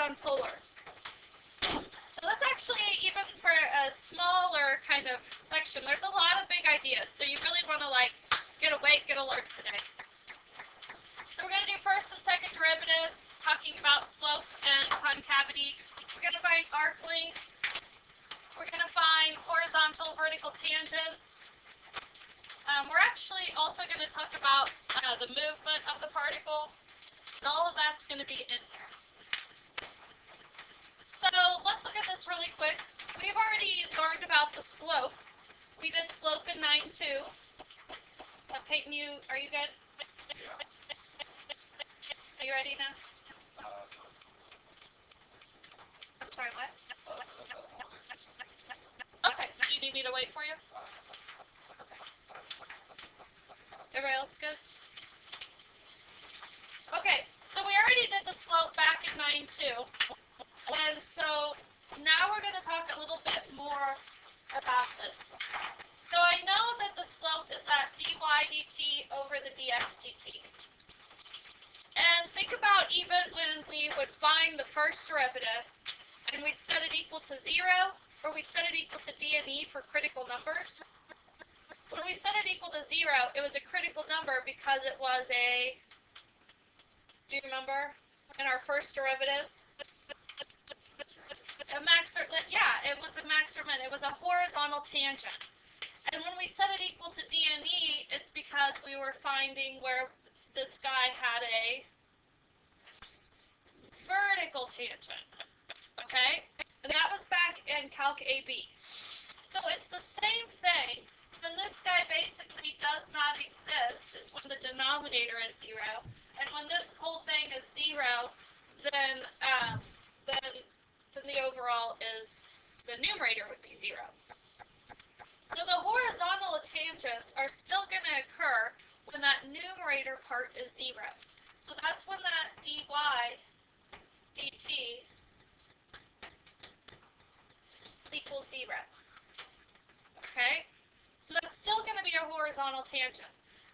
on polar. So this actually, even for a smaller kind of section, there's a lot of big ideas. So you really want to like get awake, get alert today. So we're going to do first and second derivatives, talking about slope and concavity. We're going to find arc length. We're going to find horizontal, vertical tangents. We're actually also going to talk about the movement of the particle. And all of that's going to be in here. So let's look at this really quick. We've already learned about the slope. We did slope in 9-2. Peyton, are you good? Yeah. Are you ready now? I'm sorry, what? Okay, do you need me to wait for you? Okay. Everybody else good? Okay, so we already did the slope back in 9-2. And so now we're going to talk a little bit more about this. So I know that the slope is that dy dt over the dx dt. And think about even when we would find the first derivative and we'd set it equal to 0, or we'd set it equal to d and e for critical numbers. When we set it equal to 0, it was a critical number because it was a, do you remember, in our first derivatives? It was a max or min. It was a horizontal tangent. And when we set it equal to d and e, it's because we were finding where this guy had a vertical tangent. Okay? And that was back in calc AB. So it's the same thing. When this guy basically does not exist is when the denominator is 0. And when this whole thing is 0, then the overall is, the numerator would be 0. So the horizontal tangents are still going to occur when that numerator part is 0. So that's when that dy dt equals 0. Okay? So that's still going to be a horizontal tangent.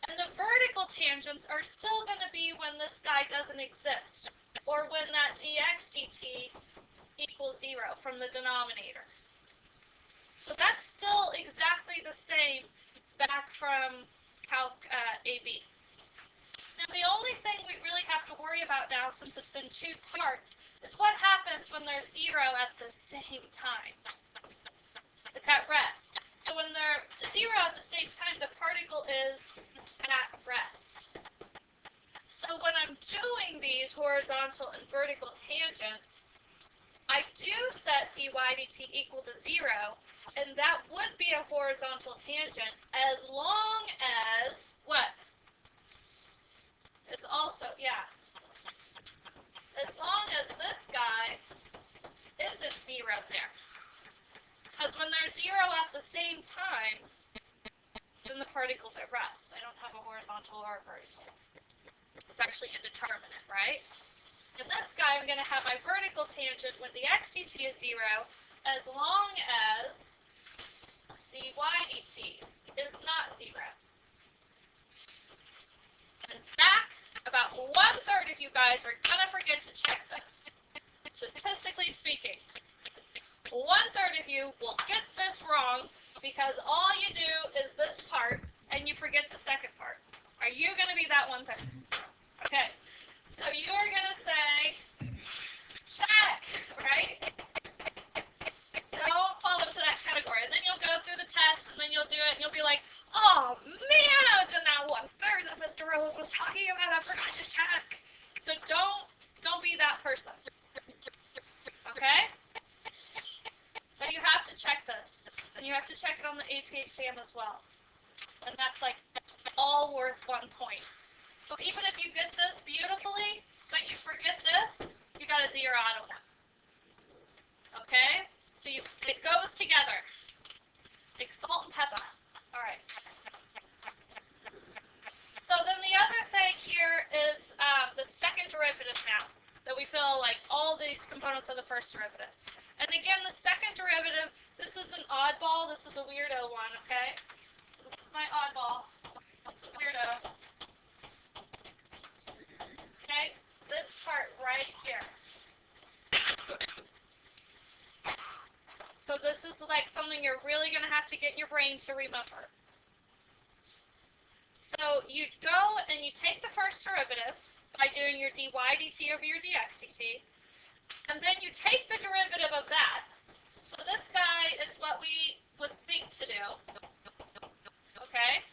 And the vertical tangents are still going to be when this guy doesn't exist, or when that dx dt equals 0 from the denominator. So that's still exactly the same back from calc AB. Now the only thing we really have to worry about now, since it's in 2 parts, is what happens when they're 0 at the same time. It's at rest. So when they're 0 at the same time, the particle is at rest. So when I'm doing these horizontal and vertical tangents, I do set dy dt equal to 0, and that would be a horizontal tangent as long as, what? It's also, as long as this guy isn't 0 there. Because when they're 0 at the same time, then the particle's at rest. I don't have a horizontal or a vertical. It's actually indeterminate, right? In this guy, I'm going to have my vertical tangent when the x dt is 0, as long as dy dt is not 0. And SAC, about 1/3 of you guys are going to forget to check this. Statistically speaking, 1/3 of you will get this wrong because all you do is this part and you forget the second part. Are you going to be that 1/3? Okay. So you are going to say, check, right? Don't fall into that category. And then you'll go through the test, and then you'll do it, and you'll be like, oh, man, I was in that 1/3 that Mr. Rose was talking about. I forgot to check. So don't be that person. Okay? So you have to check this. And you have to check it on the AP exam as well. And that's like all worth 1 point. So even if you get this beautifully, but you forget this, you got a 0 out of 1. Okay? So it goes together. Like salt and pepper. All right. So then the other thing here is the second derivative now, that we feel like all these components are the first derivative. And again, the second derivative, this is an oddball. This is a weirdo one, okay? So this is my oddball. It's a weirdo. Okay? This part right here. this is like something you're really going to have to get your brain to remember. So you go and you take the first derivative by doing your dy dt over your dx dt, and then you take the derivative of that. So this guy is what we would think to do. Okay?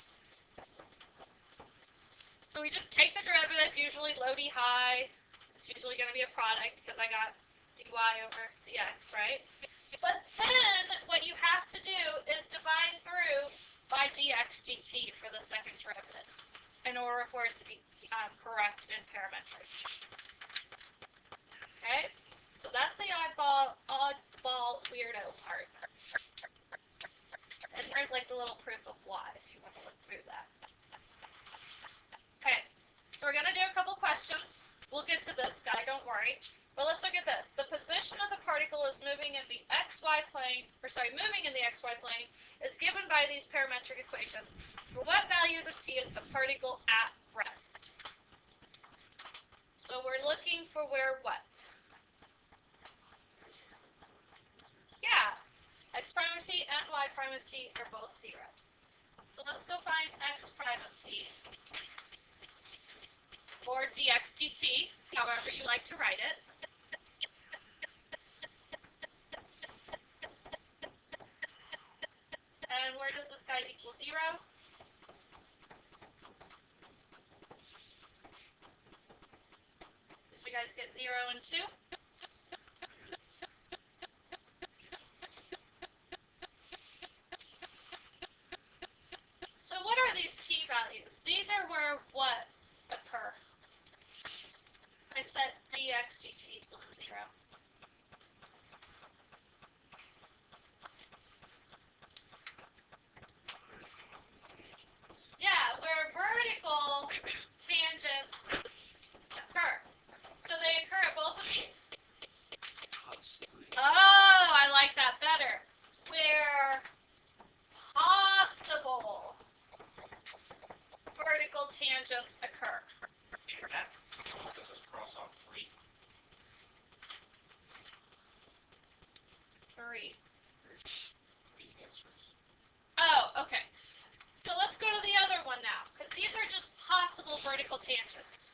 So we just take the derivative, usually low d high. It's usually going to be a product because I got dy over dx, right? But then what you have to do is divide through by dx dt for the second derivative in order for it to be correct in parametric. Okay? So that's the oddball weirdo part. And here's like the little proof of why, if you want to look through that. Okay, so we're going to do a couple questions. We'll get to this guy, don't worry. But let's look at this. The position of the particle is moving in the xy plane, moving in the xy plane, is given by these parametric equations. For what values of t is the particle at rest? So we're looking for where what? Yeah, x prime of t and y prime of t are both 0. So let's go find x prime of t, or dx dt, however you like to write it. And where does this guy equal 0? Did you guys get 0 and 2? So what are these t values? These are where what occur? I set dx dt equal to 0. Yeah, where vertical tangents occur. So they occur at both of these. Oh, I like that better. Where possible vertical tangents occur. Does this cross off 3? 3. 3 answers. Oh, okay. So let's go to the other one now, because these are just possible vertical tangents.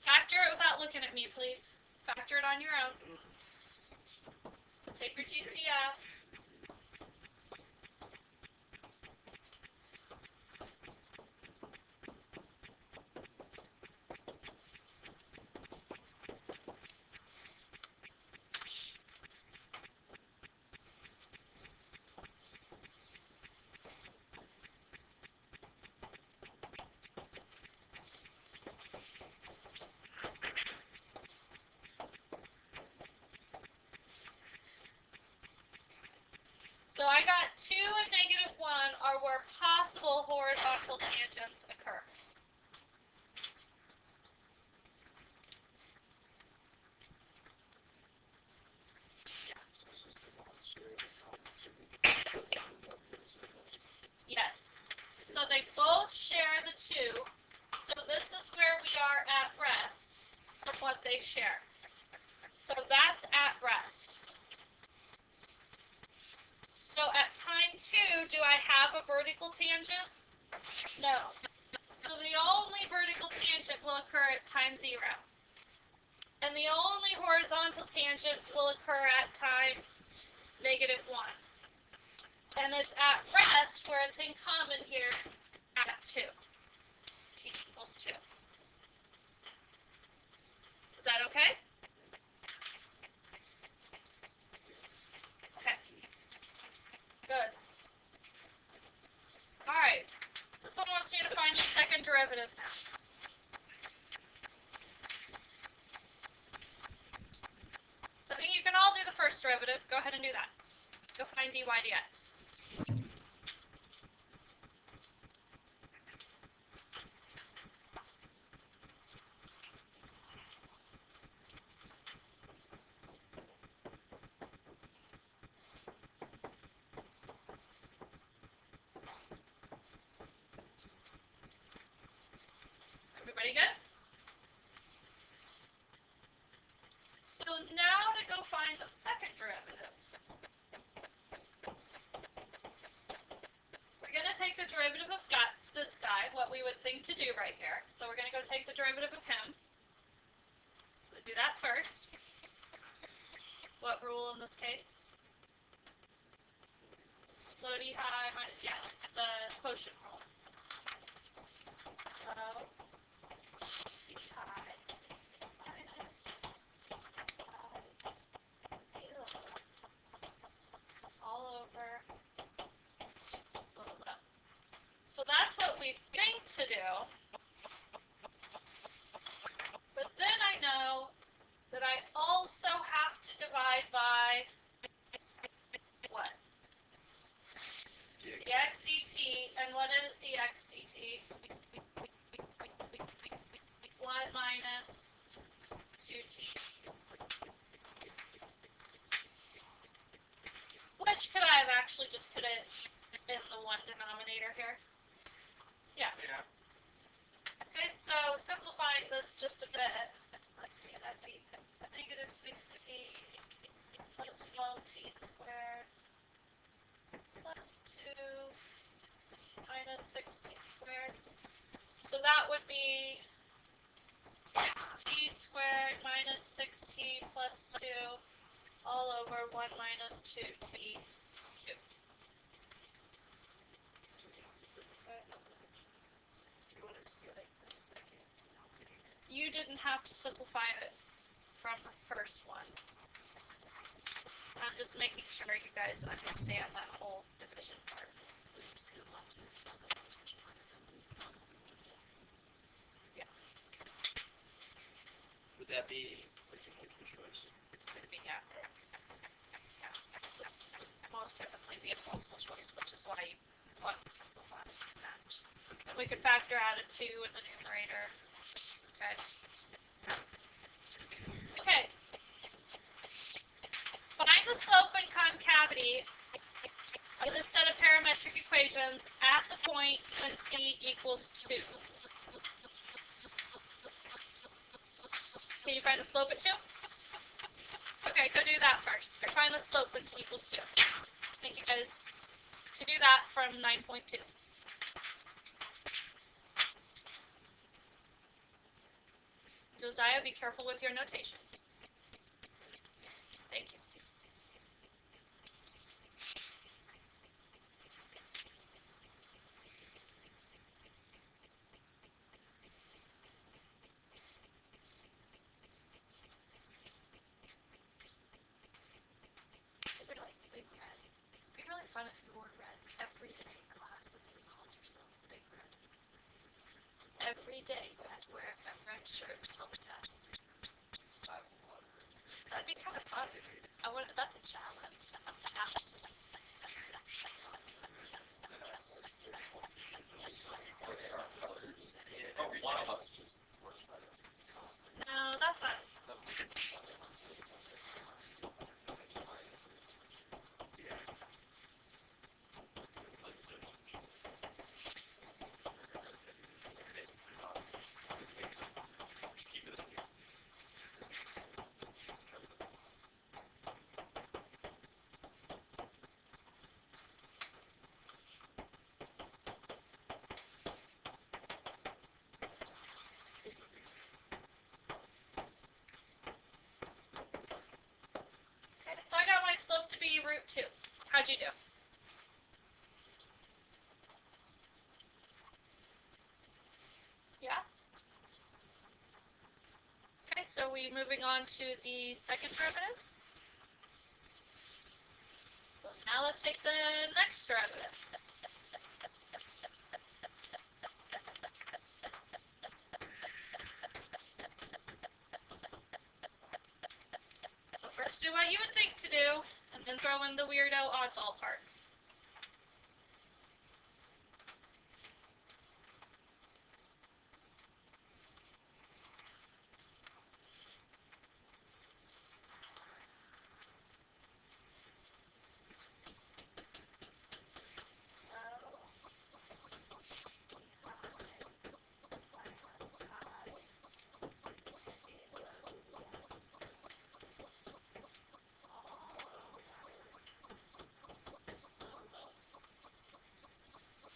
Factor it without looking at me, please. Factor it on your own. Take your GCF. So I got 2 and -1 are where possible horizontal tangents occur. Yes. So they both share the 2. So this is where we are at rest from what they share. So that's at rest. So at time 2, do I have a vertical tangent? No. So the only vertical tangent will occur at time 0. And the only horizontal tangent will occur at time -1. And it's at rest where it's in common here at 2. T equals 2. Is that okay? Okay. Good. Alright. This one wants me to find the second derivative now. So I think you can all do the first derivative. Go ahead and do that. Go find dy dx. thing to do right here. So we're going to go take the derivative of him. So we do that first. What rule in this case? Slow D high minus, yeah, the quotient rule. Slow D high minus all over low low. So that's what we think to do. But then I know that I also have to divide by what? Dx dt, and what is dx dt? 1 minus 2t. Which could I have actually just put it in the one denominator here? Yeah. Yeah. Okay, so simplifying this just a bit, let's see, that'd be negative 6t plus 12t squared plus 2 minus 6t squared. So that would be 6t squared minus 6t plus 2 all over 1 minus 2t cubed. You didn't have to simplify it from the first one. I'm just making sure you guys understand that whole division part. Yeah. Would that be like a multiple choice? Yeah. It's most typically be a multiple choice, which is why you want to simplify to match. And we could factor out a 2 in the numerator. Okay. Okay. Find the slope and concavity of this set of parametric equations at the point when t equals 2. Can you find the slope at 2? Okay, go do that first. Find the slope when t equals 2. I think you guys can do that from 9.2. Josiah, be careful with your notation. Thank you. Is it like Big Red? It'd be really fun if you wore red every day in class and then you called yourself Big Red. Every day you had to wear a red shirt till the test. That'd be kind of fun. That's a challenge. Oh, one of us just works better. No, that's not. Okay, so I got my slope to be root 2. How'd you do? Yeah? Okay, so we moving on to the second derivative. So now let's take the next derivative. So first do what you would think to do, and then throw in the weirdo oddball part.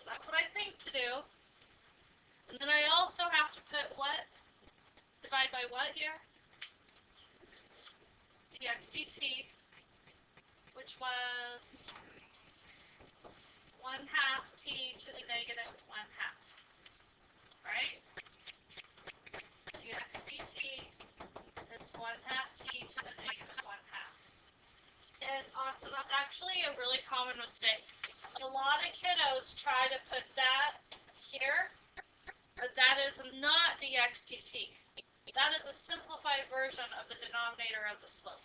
That's what I think to do. And then have to put what? Divide by what here? dxdt, which was 1/2 t to the negative 1/2, right? dxdt is 1/2 t to the negative 1/2. And also, that's actually a really common mistake. A lot of kiddos try to put that here, but that is not dxdt. That is a simplified version of the denominator of the slope.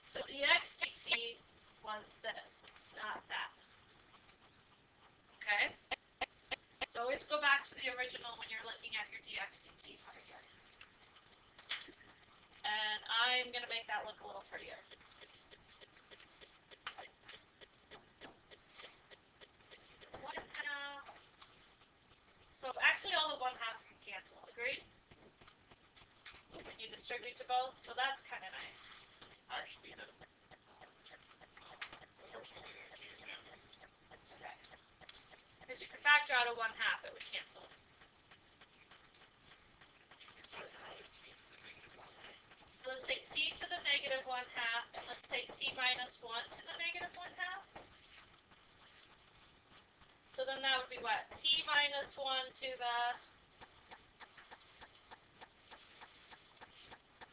So dxdt was this, not that. Okay? So always go back to the original when you're looking at your dxdt part here. And I'm going to make that look a little prettier. So actually all the 1/2s can cancel, agreed? When you distribute to both, so that's kind of nice. Actually, no. Okay. Because you can factor out a 1/2, it would cancel. So let's take t to the negative 1/2, and let's take t minus 1 to the negative 1/2. So then that would be what? T minus 1 to the...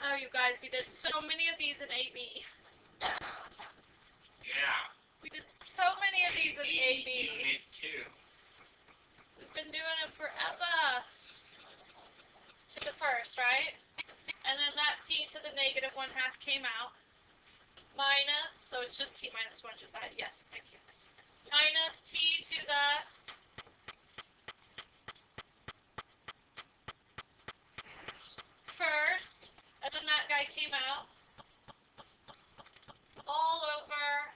Oh, you guys, we did so many of these in AB. Yeah. We did so many of these in AB. You made 2. We've been doing it forever. To the first, right? And then that t to the negative 1/2 came out. Minus, so it's just t minus 1 just added. Yes, thank you. Minus t to the first, and then that guy came out. All over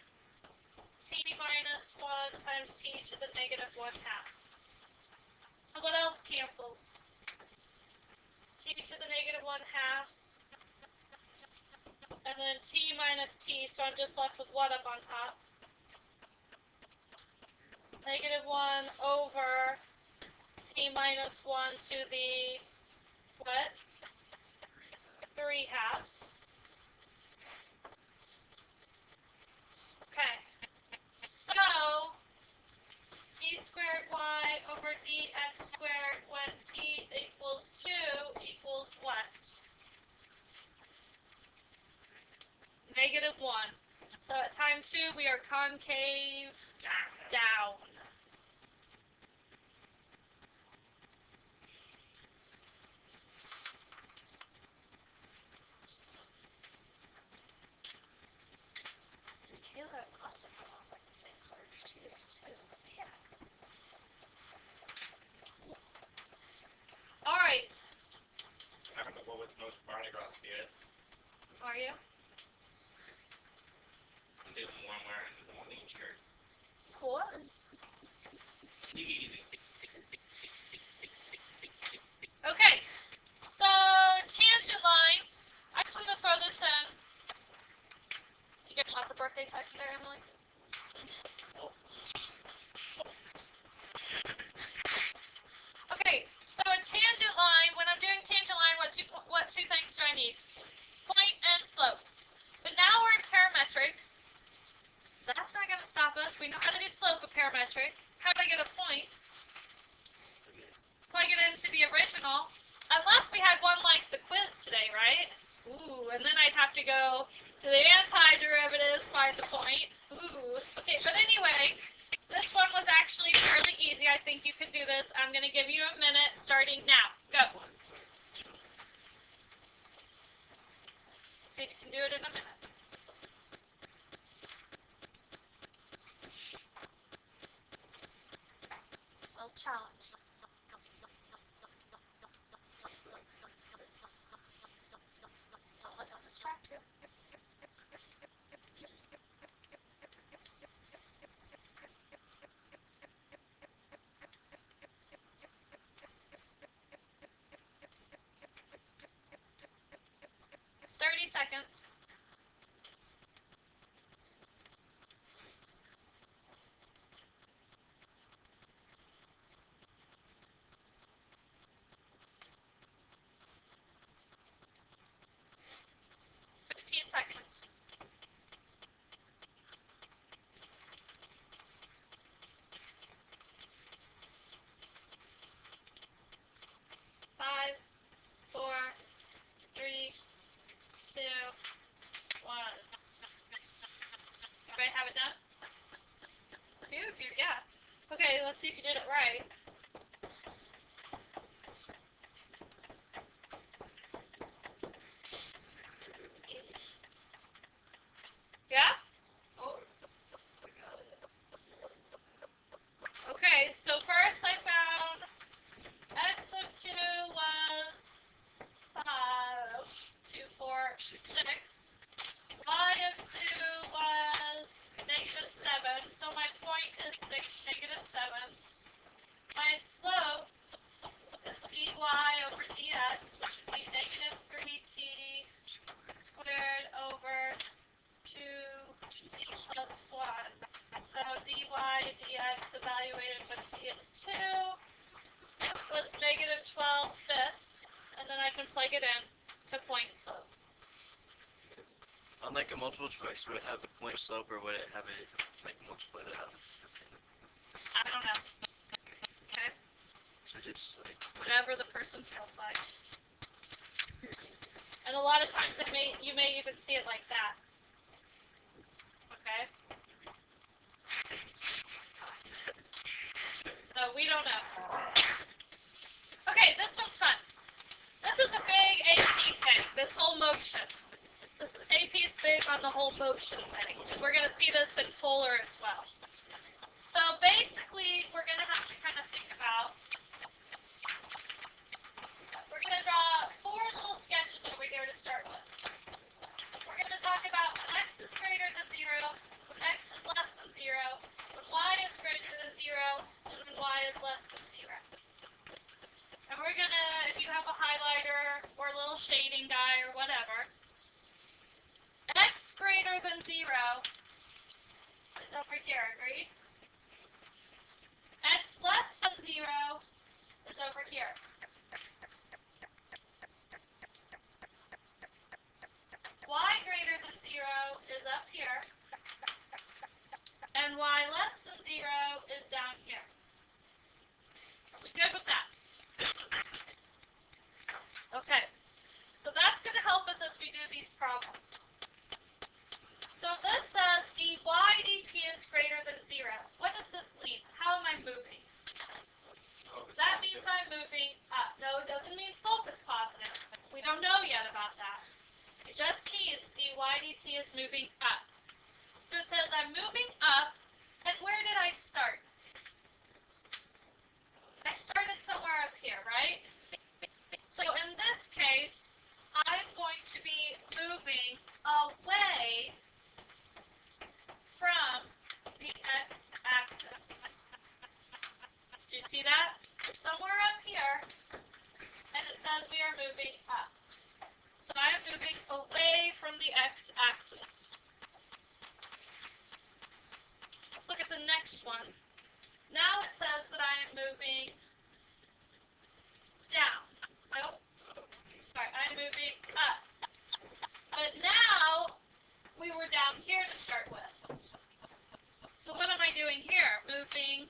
t minus 1 times t to the negative 1/2. So what else cancels? T to the negative 1/2. And then t minus t, so I'm just left with what up on top? Negative 1 over t minus 1 to the, what? 3/2. Okay. So, d squared y over dx squared when t equals 2 equals what? Negative 1. So at time 2, we are concave down. Kayla also got off like the same colors she is too. Man. All right. I don't know what was most Barney Ross yet. Are you? I'm doing one wearing the morning shirt. Was. Easy. Okay. So tangent line. I just want to throw this in. You get lots of birthday texts there, Emily? Okay, so a tangent line, when I'm doing tangent line, what two things do I need? Point and slope. But now we're in parametric. That's not going to stop us. We know how to do slope of parametric. How do I get a point? Plug it into the original. Unless we had one like the quiz today, right? Ooh, and then I'd have to go to the antiderivatives, find the point. Ooh, okay, but anyway, this one was actually fairly easy. I think you can do this. I'm going to give you a minute starting now. Go. See if you can do it in a minute. Little challenge. Don't let them distract you. Seconds. right. Yeah? Okay, so first I found x of 2 was 5, 2, 4, 6. Y of 2 was negative 7, so my point is 6, negative 7. My slope is dy over dx, which would be negative 3t squared over 2t plus 1. So dy dx evaluated when t is 2 was negative 12 fifths, and then I can plug it in to point slope. Unlike a multiple choice, would it have a point slope or would it have it like multiply it out? I don't know. Okay? So just like Whatever the person feels like. And a lot of times you may even see it like that. Okay? So we don't know. Okay, this one's fun. This is a big AP thing, this whole motion. This AP is big on the whole motion thing. And we're going to see this in polar as well. So basically, we're going to have to kind of think about, we're going to draw 4 little sketches over here to start with. We're going to talk about when x is greater than 0, when x is less than 0, when y is greater than 0, and when y is less than 0. And we're going to, if you have a highlighter or a little shading guy or whatever, x greater than 0 is over here, agreed? X less than 0 is over here. Y greater than 0 is up here. And y less than 0 is down here. Are we good with that? Okay. So that's going to help us as we do these problems. So this says dy dt is greater than 0. What does this mean? How am I moving? That means I'm moving up. No, it doesn't mean slope is positive. We don't know yet about that. It just means dy dt is moving up. So it says I'm moving up, and where did I start? I started somewhere up here, right? So in this case, I'm going to be moving away from the x-axis. Do you see that? Somewhere up here, and it says we are moving up. So I am moving away from the x-axis. Let's look at the next one. Now it says that I am moving down. Nope. Sorry, I'm moving up. But now, we were down here to start with. So what am I doing here? Moving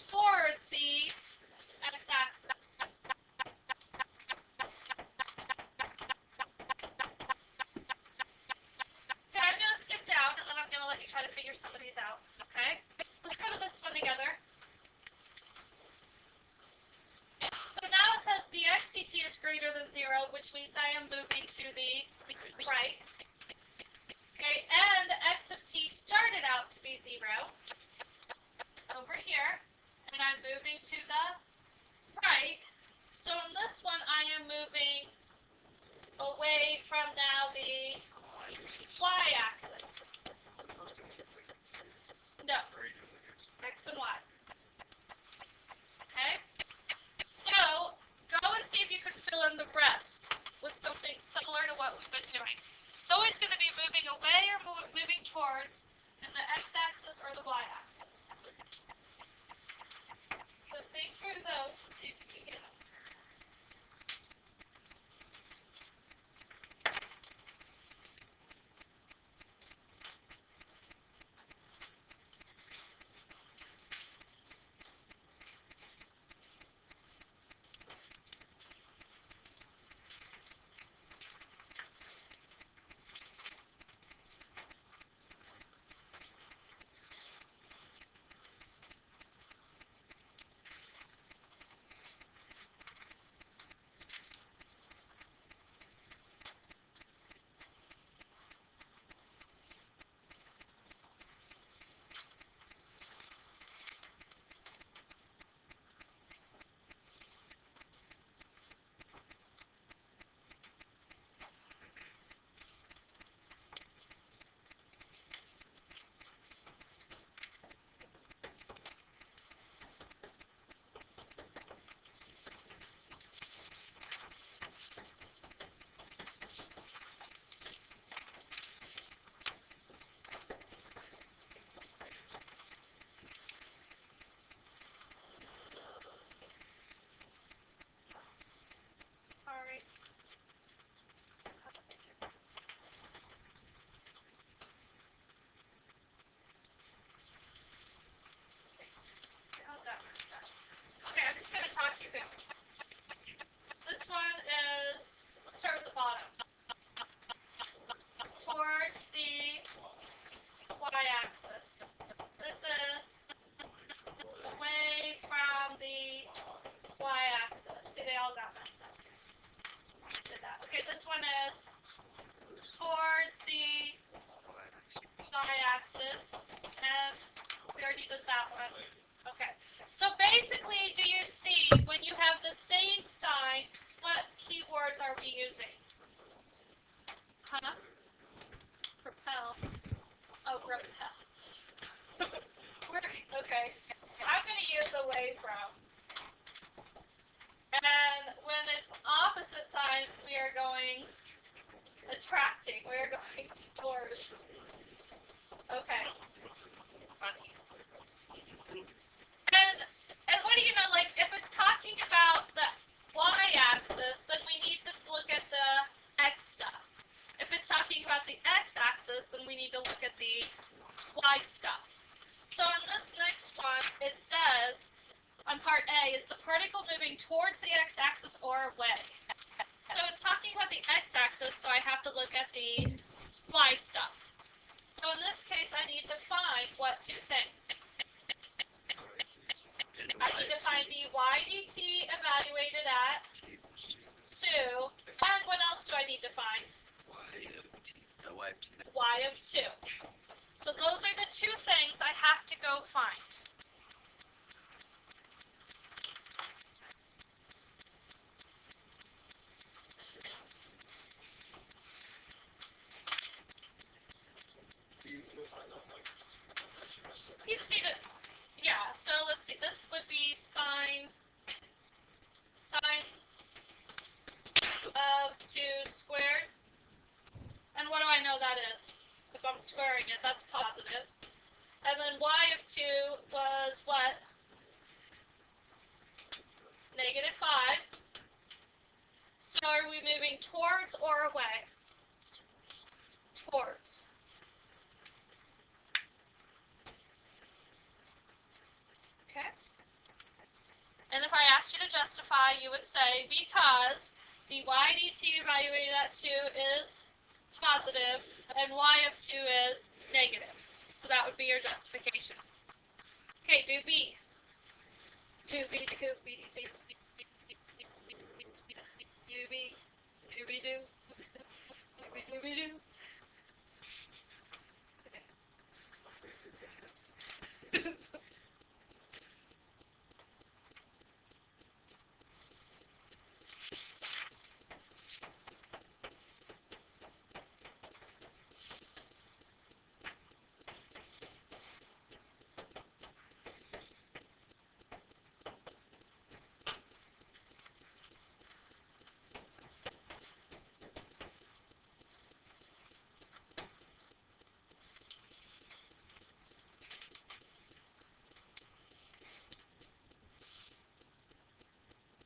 towards the x-axis. Okay, I'm going to skip down, and then I'm going to let you try to figure some of these out. Okay? Let's go to this one together. So now it says dx dt is greater than 0, which means I am moving to the right. Okay, and x of t started out to be 0 over here, and I'm moving to the right. So in this one, I am moving away from now the y-axis. No, x and y. Okay, so go and see if you can fill in the rest with something similar to what we've been doing. It's always going to be moving away or moving towards in the x-axis or the y-axis. So think through those and see if you can get them. towards the y-axis, and we already did that one. Okay. So basically, do you see when you have the same sign, what keywords are we using? Huh? Propel. Oh, repel. Okay. I'm going to use away from. And when it's opposite signs, we are going attracting. We are going towards. Okay. And what do you know, like, if it's talking about the y-axis, then we need to look at the x stuff. If it's talking about the x-axis, then we need to look at the y stuff. So in this next one, it says, on part A, is the particle moving towards the x-axis or away? So it's talking about the x-axis, so I have to look at the y stuff. So in this case, I need to find what two things? I need to find the y dt evaluated at 2, and what else do I need to find? Y of 2. So those are the two things I have to go find. You've seen it. Yeah, so let's see. This would be sine of 2 squared. And what do I know that is? If I'm squaring it, that's positive. And then y of 2 was what? Negative 5. So are we moving towards or away? Towards. Okay. And if I asked you to justify, you would say because the y dt evaluated at 2 is positive and y of 2 is negative. So that would be your justification. Okay, do B. Do B, do B, do B. Do B, do B, do. Do B, do B, do.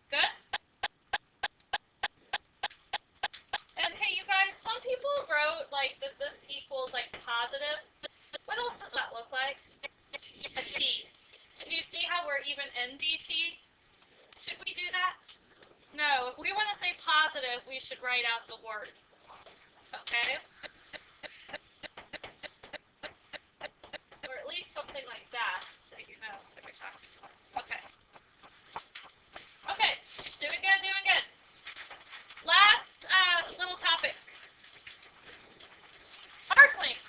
Good? And hey, you guys, some people wrote like that this equals like positive. What else does that look like? A t. And you see how we're even in dt? Should we do that? No, if we want to say positive, we should write out the word. Okay? Or at least something like that, so you know what we're talking about. Okay. Okay, doing good, doing good. Last little topic. Arc length.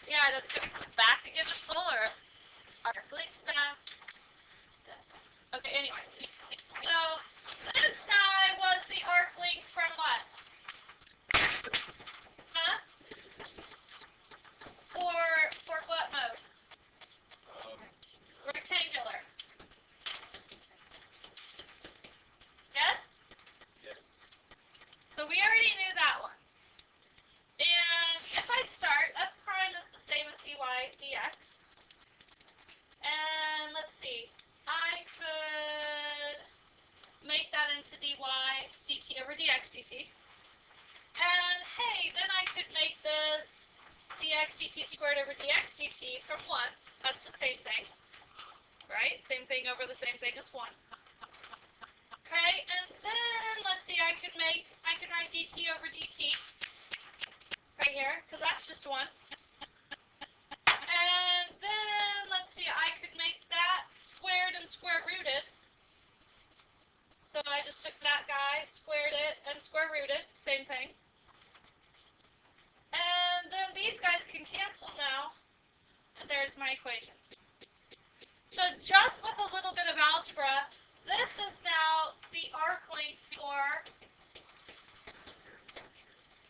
Yeah, that's good. Back again to fuller. Arc length's back. Okay, anyway. So, this guy was the arc length from what? Huh? For what mode? Rectangular. Yes? Yes. So we already knew that one. And if I start, f prime is the same as dy dx. And let's see, I could make that into dy dt over dx dt. And hey, then I could make this dx dt squared over dx dt from 1. That's the same thing. Right? Same thing over the same thing as 1. Okay, and then let's see, I could write dt over dt right here, because that's just 1. And then let's see, I could make that squared and square rooted. So I just just took that guy, squared it, and square rooted. Same thing. And then these guys can cancel now. And there's my equation. So just with a little bit of algebra, this is now the arc length for,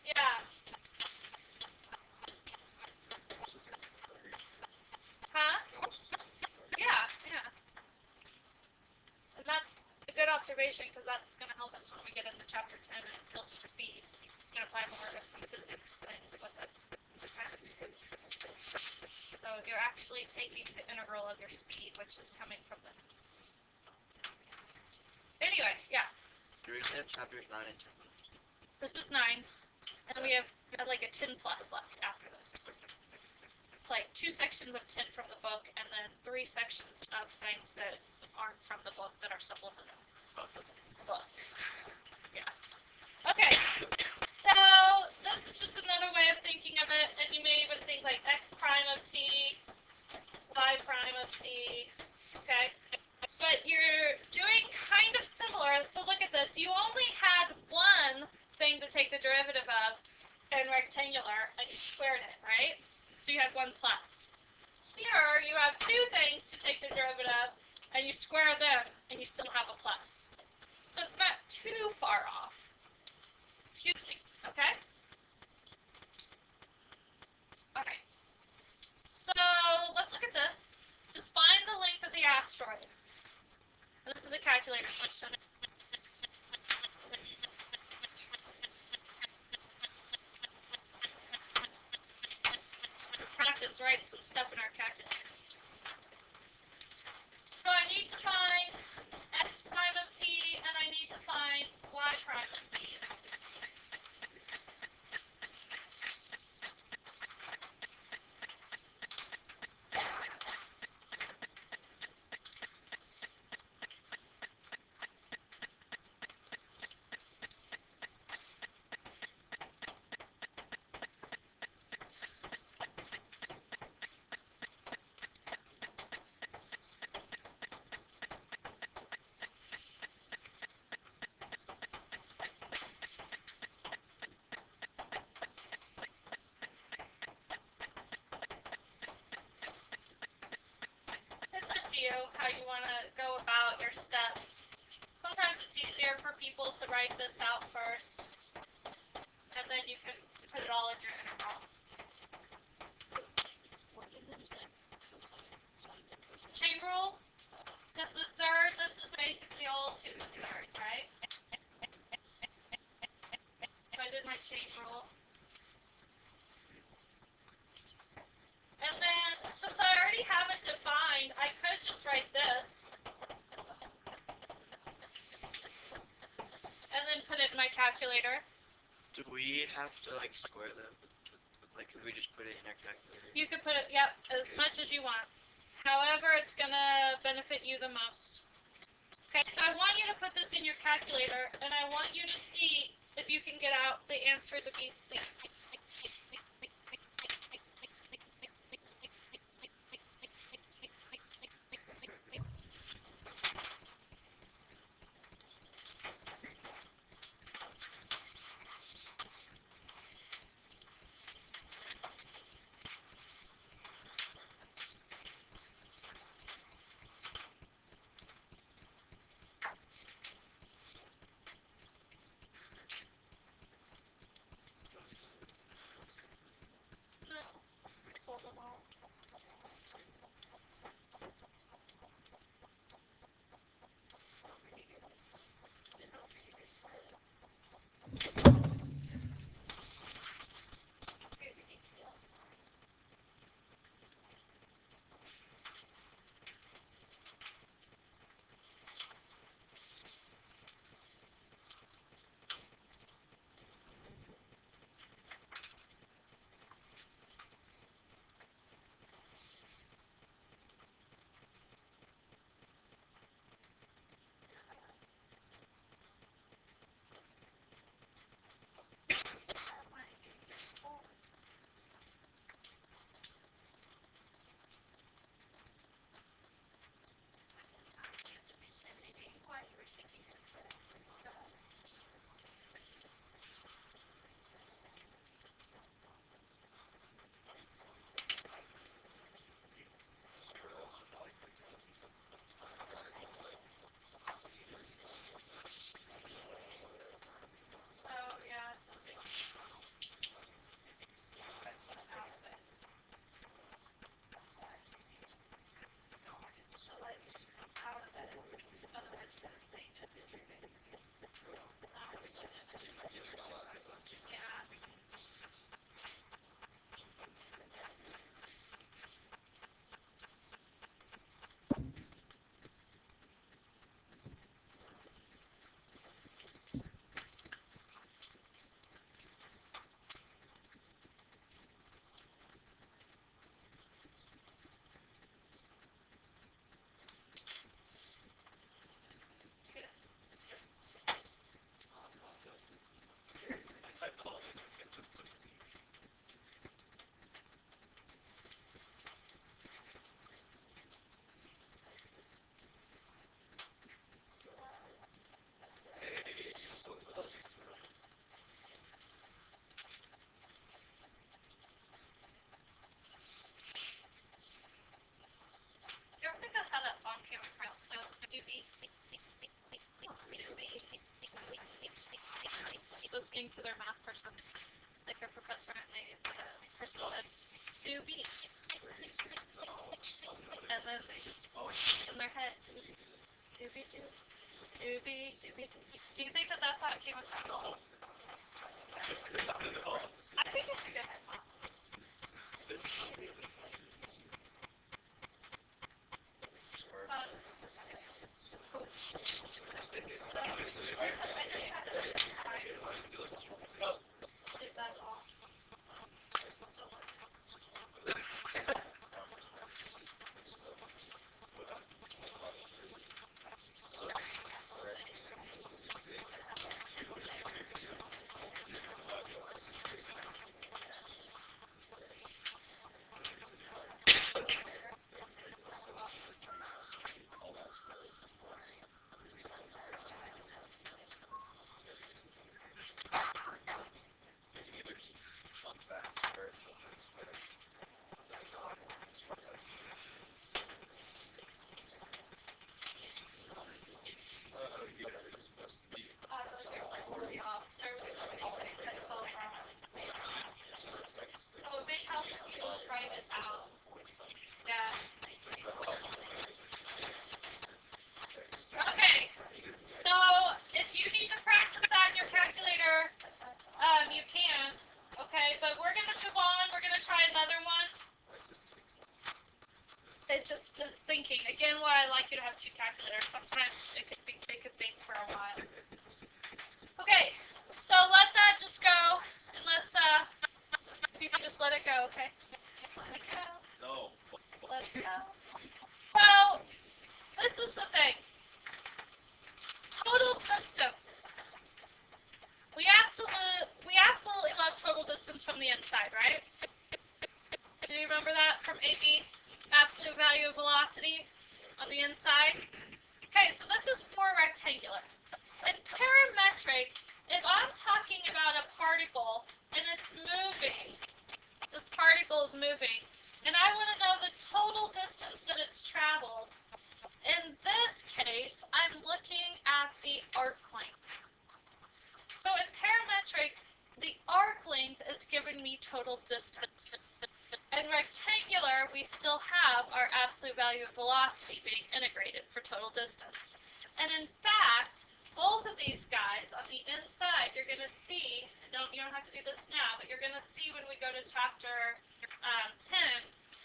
yeah. Huh? Yeah, yeah. And that's a good observation because that's going to help us when we get into chapter 10 and it deals with speed. We're going to apply more of some physics things with it. Okay. So you're actually taking the integral of your speed, which is coming from the... Anyway, yeah. Do we have chapters 9 and 10 left? This is 9, and we have like a 10 plus left after this. It's like 2 sections of 10 from the book, and then 3 sections of things that aren't from the book that are supplemental. Book. Yeah. Okay, so this is just another way of thinking of it, and you may even think like x prime of t, y prime of t, okay? But you're doing kind of similar, so look at this. You only had one thing to take the derivative of in rectangular, and you squared it, right? So you had 1 plus. Here, you have 2 things to take the derivative, and you square them, and you still have a plus. So it's not too far off. Excuse me, okay? Alright. So let's look at this. This is find the length of the asteroid. And this is a calculator question. Practice writing some stuff in our calculator. So I need to find x prime of t, and I need to find y prime of t. It's up to you how you want to go about your steps. Sometimes it's easier for people to write this out first, and then you can put it all in your integral. Chain rule? Because the third, this is basically all to the third, right? So I did my chain rule. And then, since I already have it defined, I could just write this. And then put it in my calculator. Do we have to like square them? Like, could we just put it in our calculator? You could put it, yep, as much as you want. However, it's gonna benefit you the most. Okay, so I want you to put this in your calculator, and I want you to see if you can get out the answer to these things. So do be listening to their math person, like their professor, and the person said, do be, and then they just in their head, do be, do be, do be. Do you think that that's how it came across? I think it's good. That's all. So a big help is to write it out. Yeah. Okay. So if you need to practice that in your calculator, you can. Okay, but we're gonna move on. We're gonna try another one. It just is thinking. Again, why I like you to have two calculators. Sometimes it could think for a while. Okay, so let that just go. Unless if you can just let it go, okay? Let it go. No. Let it go. So this is the thing. Total distance. We absolutely love total distance from the inside, right? Do you remember that from AB? Absolute value of velocity on the inside. Okay, so this is for rectangular. In parametric, if I'm talking about a particle and it's moving, this particle is moving, and I want to know the total distance that it's traveled, in this case, I'm looking at the arc length. So in parametric, the arc length is giving me total distance. In rectangular, we still have our absolute value of velocity being integrated for total distance. And in fact, both of these guys on the inside, you're going to see, you don't have to do this now, but you're going to see when we go to chapter 10,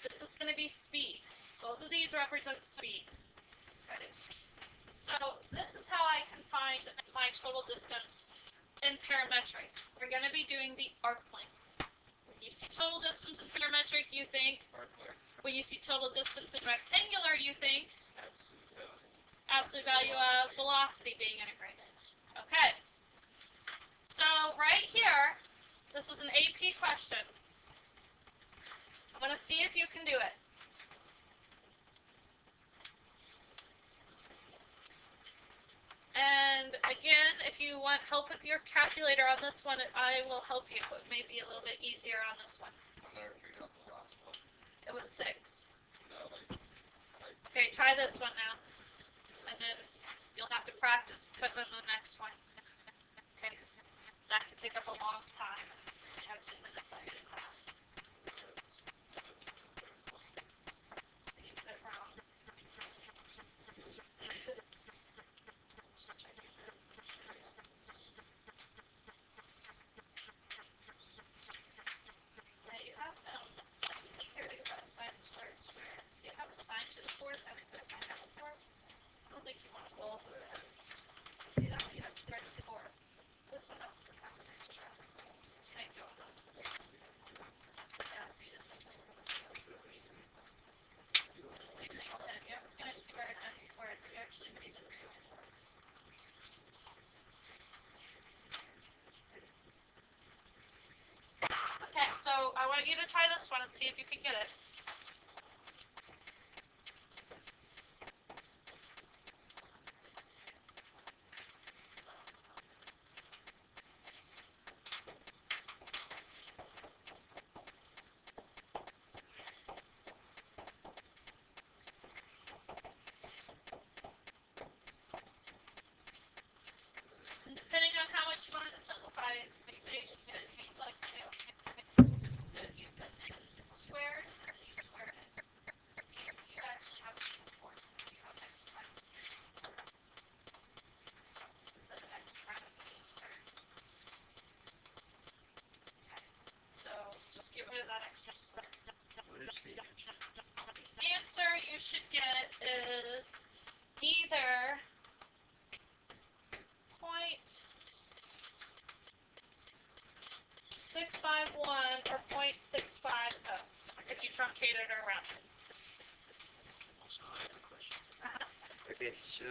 this is going to be speed. Both of these represent speed. Okay. So this is how I can find my total distance in parametric. We're going to be doing the arc length. When you see total distance in parametric, you think arc length. When you see total distance in rectangular, you think absolute value of velocity being integrated. Okay. So right here, this is an AP question. I want to see if you can do it. And again, if you want help with your calculator on this one, I will help you. It may be a little bit easier on this one. I never figured out the last one. It was 6. No, Okay, try this one now. And then you'll have to practice putting in the next one. Okay, because that could take up a long time. I have 10 minutes left in class. You did it wrong. You have serious about sine squared. So you have a sine to the fourth and a cosine to the fourth. I don't think you want to both of it. See that one? You have squared to the fourth. This one up for half an extra. Thing going on. Yeah, see this. Same thing with him. You have a sine squared and a squared, so you actually made this. Okay, so I want you to try this one and see if you can get it. should get is either 0.651 or 0.650 if you truncate it or round it. Also, I have a question. Uh-huh. Okay, so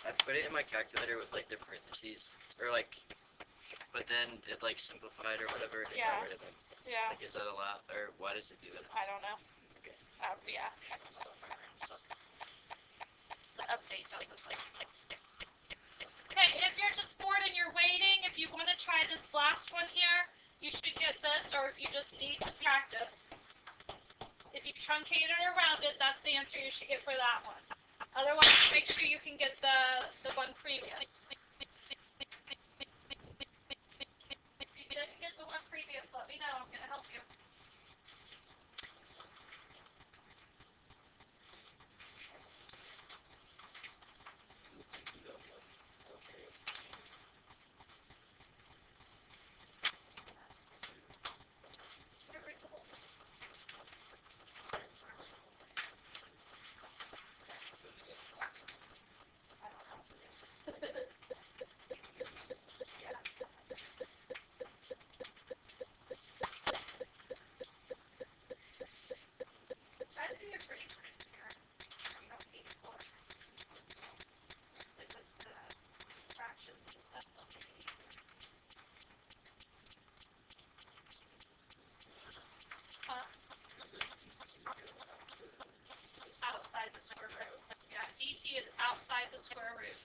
I put it in my calculator with like the parentheses, or like, but then it like simplified or whatever, and it Yeah. got rid of them. Yeah, Like, is that allowed, or why does it do that? I don't know. Okay. Yeah. The update doesn't like. Okay, if you're just bored and you're waiting, if you want to try this last one here, you should get this, or if you just need to practice. If you truncate it or round it, that's the answer you should get for that one. Otherwise, make sure you can get the one previous. If you didn't get the one previous, let me know. I'm going to help you. Try to do your pretty here. You don't need it for like with the fractions and stuff. They'll make it easier. Outside the square root. Yeah, dt is outside the square root.